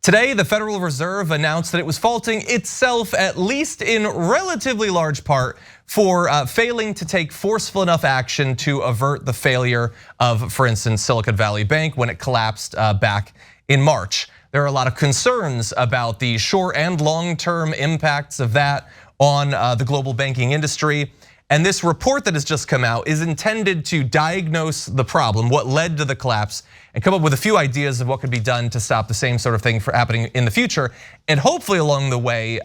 Today, the Federal Reserve announced that it was faulting itself, at least in relatively large part, for failing to take forceful enough action to avert the failure of, for instance, Silicon Valley Bank when it collapsed back in March. There are a lot of concerns about the short and long-term impacts of that on the global banking industry. And this report that has just come out is intended to diagnose the problem, what led to the collapse, and come up with a few ideas of what could be done to stop the same sort of thing from happening in the future. And hopefully along the way,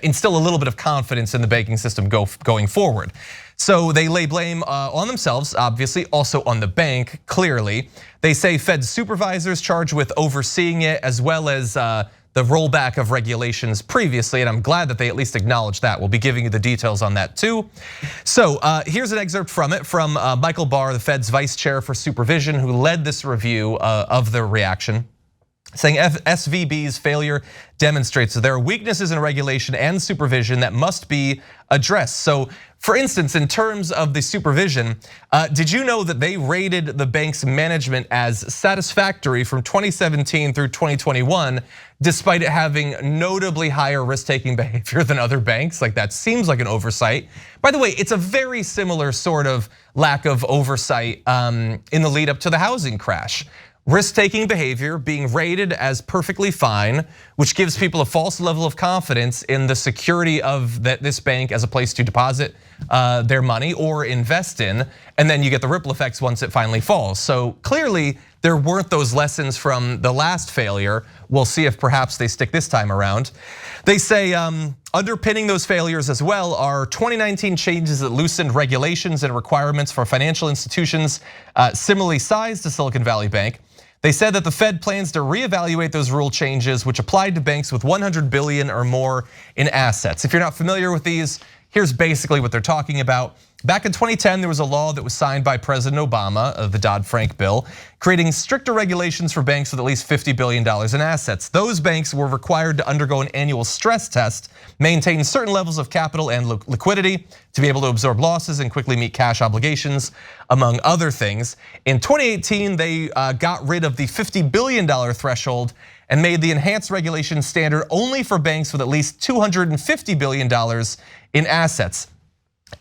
instill a little bit of confidence in the banking system going forward. So they lay blame on themselves, obviously, also on the bank, clearly. They say Fed supervisors charged with overseeing it, as well as the rollback of regulations previously, and I'm glad that they at least acknowledged that. We'll be giving you the details on that too. So here's an excerpt from it from Michael Barr, the Fed's vice chair for supervision, who led this review of the reaction, saying SVB's failure demonstrates that there are weaknesses in regulation and supervision that must be addressed. So for instance, in terms of the supervision, did you know that they rated the bank's management as satisfactory from 2017 through 2021, despite it having notably higher risk-taking behavior than other banks? Like, that seems like an oversight. By the way, it's a very similar sort of lack of oversight in the lead up to the housing crash. Risk-taking behavior being rated as perfectly fine, which gives people a false level of confidence in the security of this bank as a place to deposit their money or invest in, and then you get the ripple effects once it finally falls. So clearly there weren't those lessons from the last failure. We'll see if perhaps they stick this time around. They say underpinning those failures as well are 2019 changes that loosened regulations and requirements for financial institutions similarly sized to Silicon Valley Bank. They said that the Fed plans to reevaluate those rule changes, which applied to banks with 100 billion or more in assets. If you're not familiar with these, here's basically what they're talking about. Back in 2010, there was a law that was signed by President Obama, the Dodd-Frank bill, creating stricter regulations for banks with at least $50 billion in assets. Those banks were required to undergo an annual stress test, maintain certain levels of capital and liquidity to be able to absorb losses and quickly meet cash obligations, among other things. In 2018, they got rid of the $50 billion threshold and made the enhanced regulation standard only for banks with at least $250 billion in assets.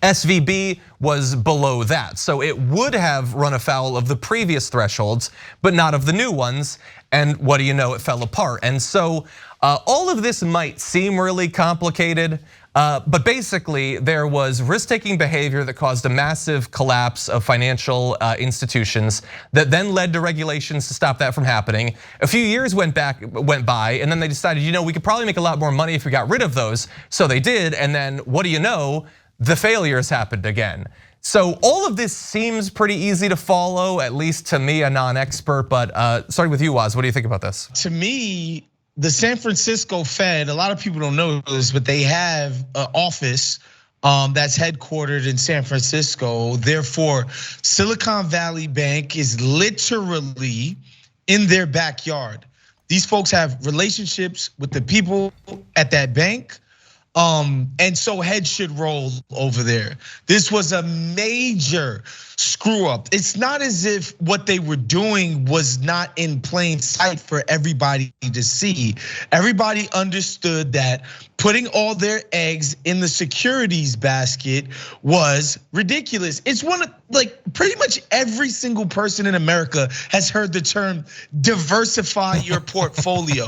SVB was below that, so it would have run afoul of the previous thresholds, but not of the new ones. And what do you know, it fell apart. And so all of this might seem really complicated, but basically there was risk-taking behavior that caused a massive collapse of financial institutions that then led to regulations to stop that from happening. A few years went by, and then they decided, you know, we could probably make a lot more money if we got rid of those. So they did, and then what do you know? The failures happened again. So all of this seems pretty easy to follow, at least to me, a non-expert. But starting with you, Waz, what do you think about this? To me, the San Francisco Fed, a lot of people don't know this, but they have an office that's headquartered in San Francisco. Therefore, Silicon Valley Bank is literally in their backyard. These folks have relationships with the people at that bank. And so heads should roll over there. This was a major screw up. It's not as if what they were doing was not in plain sight for everybody to see. Everybody understood that putting all their eggs in the securities basket was ridiculous. It's one of, like, pretty much every single person in America has heard the term diversify your portfolio.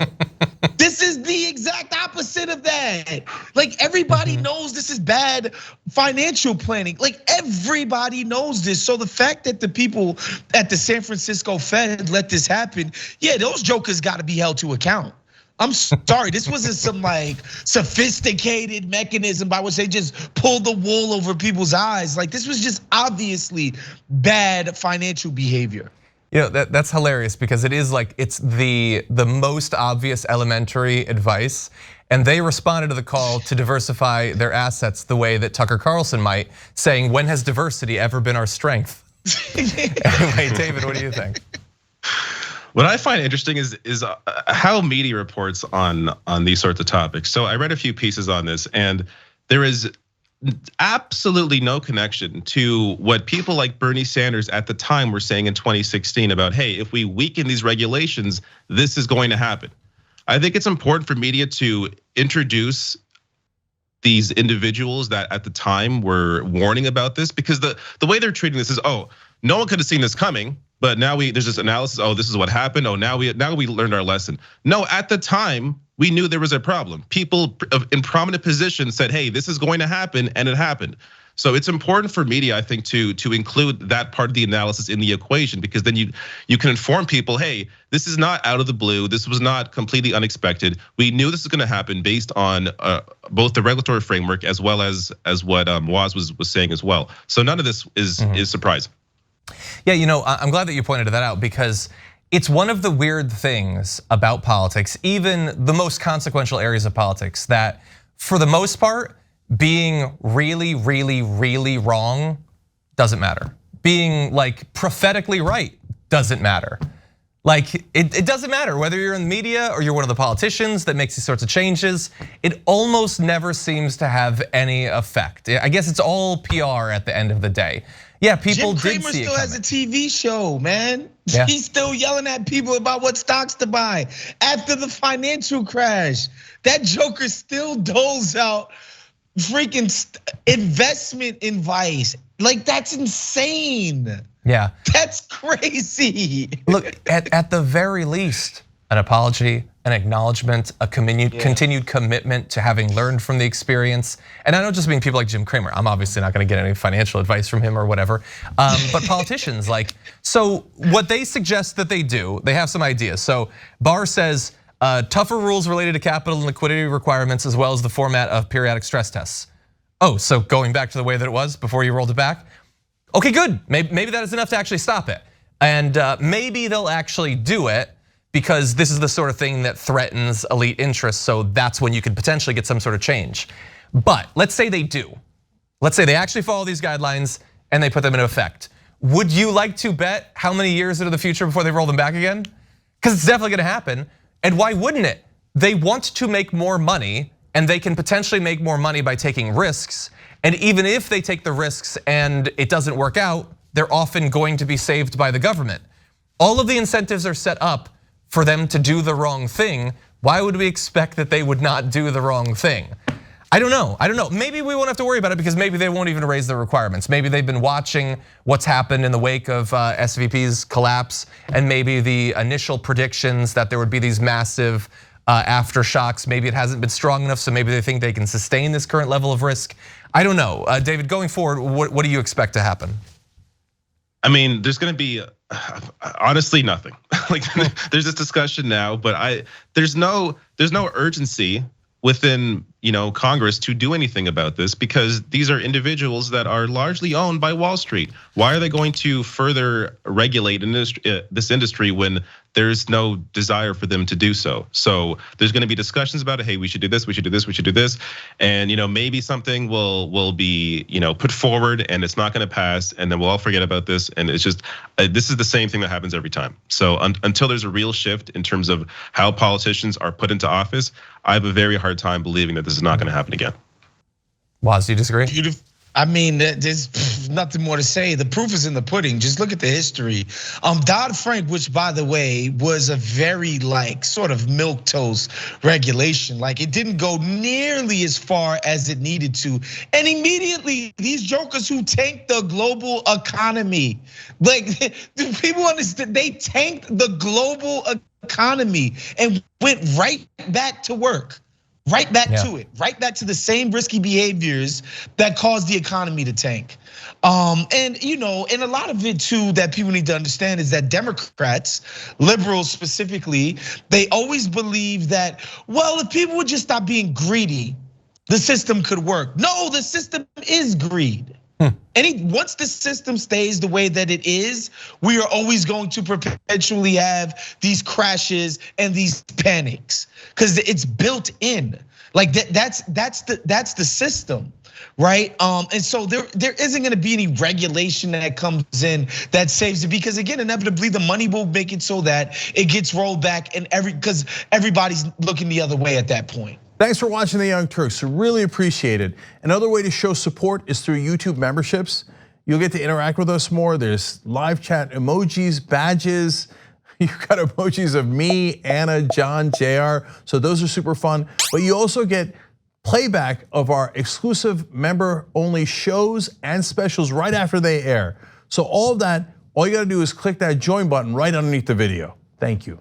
This is the exact opposite of that. Like, everybody knows this is bad financial planning. Like, everybody knows this. So the fact that the people at the San Francisco Fed let this happen, yeah, those jokers gotta be held to account. I'm sorry, this wasn't some like sophisticated mechanism by which they just pulled the wool over people's eyes. Like, this was just obviously bad financial behavior. You know, that's hilarious because it is like, it's the most obvious elementary advice. And they responded to the call to diversify their assets the way that Tucker Carlson might, saying, when has diversity ever been our strength? Anyway, David, what do you think? What I find interesting is how media reports on these sorts of topics. So I read a few pieces on this, and there is absolutely no connection to what people like Bernie Sanders at the time were saying in 2016 about, hey, if we weaken these regulations, this is going to happen. I think it's important for media to introduce these individuals that at the time were warning about this, because the way they're treating this is, oh, no one could have seen this coming, but now there's this analysis, oh, this is what happened, oh, now we learned our lesson. No, at the time, we knew there was a problem. People in prominent positions said, hey, this is going to happen, and it happened. So it's important for media, I think, to include that part of the analysis in the equation, because then you can inform people, hey, this is not out of the blue. This was not completely unexpected. We knew this was going to happen based on both the regulatory framework as well as what Waz was saying as well. So none of this is surprising. Yeah, I'm glad that you pointed that out, because it's one of the weird things about politics, even the most consequential areas of politics, that for the most part, being really, really, really wrong doesn't matter. Being like prophetically right doesn't matter. Like it doesn't matter whether you're in the media or you're one of the politicians that makes these sorts of changes. It almost never seems to have any effect. I guess it's all PR at the end of the day. Yeah, people did see it coming. Jim Cramer still has a TV show, man. Yeah. He's still yelling at people about what stocks to buy after the financial crash. That joker still doles out freaking investment advice. Like, that's insane. Yeah. That's crazy. Look, at the very least, an apology, an acknowledgement, a continued commitment to having learned from the experience. And I don't just mean people like Jim Cramer. I'm obviously not gonna get any financial advice from him or whatever. But politicians, so what they suggest that they do, they have some ideas. So Barr says, tougher rules related to capital and liquidity requirements, as well as the format of periodic stress tests. Oh, so going back to the way that it was before you rolled it back? Okay, good, maybe that is enough to actually stop it. And maybe they'll actually do it, because this is the sort of thing that threatens elite interests, so that's when you could potentially get some sort of change. But let's say they do. Let's say they actually follow these guidelines and they put them into effect. Would you like to bet how many years into the future before they roll them back again? Because it's definitely gonna happen. And why wouldn't it? They want to make more money, and they can potentially make more money by taking risks. And even if they take the risks and it doesn't work out, they're often going to be saved by the government. All of the incentives are set up for them to do the wrong thing. Why would we expect that they would not do the wrong thing? I don't know. Maybe we won't have to worry about it, because maybe they won't even raise the requirements. Maybe they've been watching what's happened in the wake of SVP's collapse, and maybe the initial predictions that there would be these massive aftershocks. Maybe it hasn't been strong enough, so maybe they think they can sustain this current level of risk. I don't know. David, going forward, what do you expect to happen? I mean, there's gonna be honestly nothing. Like, there's this discussion now, but there's no urgency within Congress to do anything about this, because these are individuals that are largely owned by Wall Street. Why are they going to further regulate this industry when there's no desire for them to do so? So there's going to be discussions about it. Hey, we should do this, we should do this, we should do this, and maybe something will be put forward and it's not going to pass, and then we'll all forget about this. And it's just this is the same thing that happens every time. So until there's a real shift in terms of how politicians are put into office, I have a very hard time believing that this is not going to happen again. Waz, do you disagree? I mean, there's nothing more to say. The proof is in the pudding. Just look at the history. Dodd-Frank, which by the way, was a very sort of milquetoast regulation. It didn't go nearly as far as it needed to. And immediately, these jokers who tanked the global economy, do people understand? They tanked the global economy and went right back to work. Right back to it, right back to the same risky behaviors that caused the economy to tank. And and a lot of it too that people need to understand is that Democrats, liberals specifically, they always believe that, well, if people would just stop being greedy, the system could work. No, the system is greed. Once the system stays the way that it is, we are always going to perpetually have these crashes and these panics, because it's built in. That's the system, right? And so there isn't going to be any regulation that comes in that saves it, because again, inevitably the money will make it so that it gets rolled back, and because everybody's looking the other way at that point. Thanks for watching the Young Turks, really appreciate it. Another way to show support is through YouTube memberships. You'll get to interact with us more. There's live chat emojis, badges. You got emojis of me, Anna, John, JR. So those are super fun. But you also get playback of our exclusive member-only shows and specials right after they air. So all of that, all you gotta do is click that join button right underneath the video. Thank you.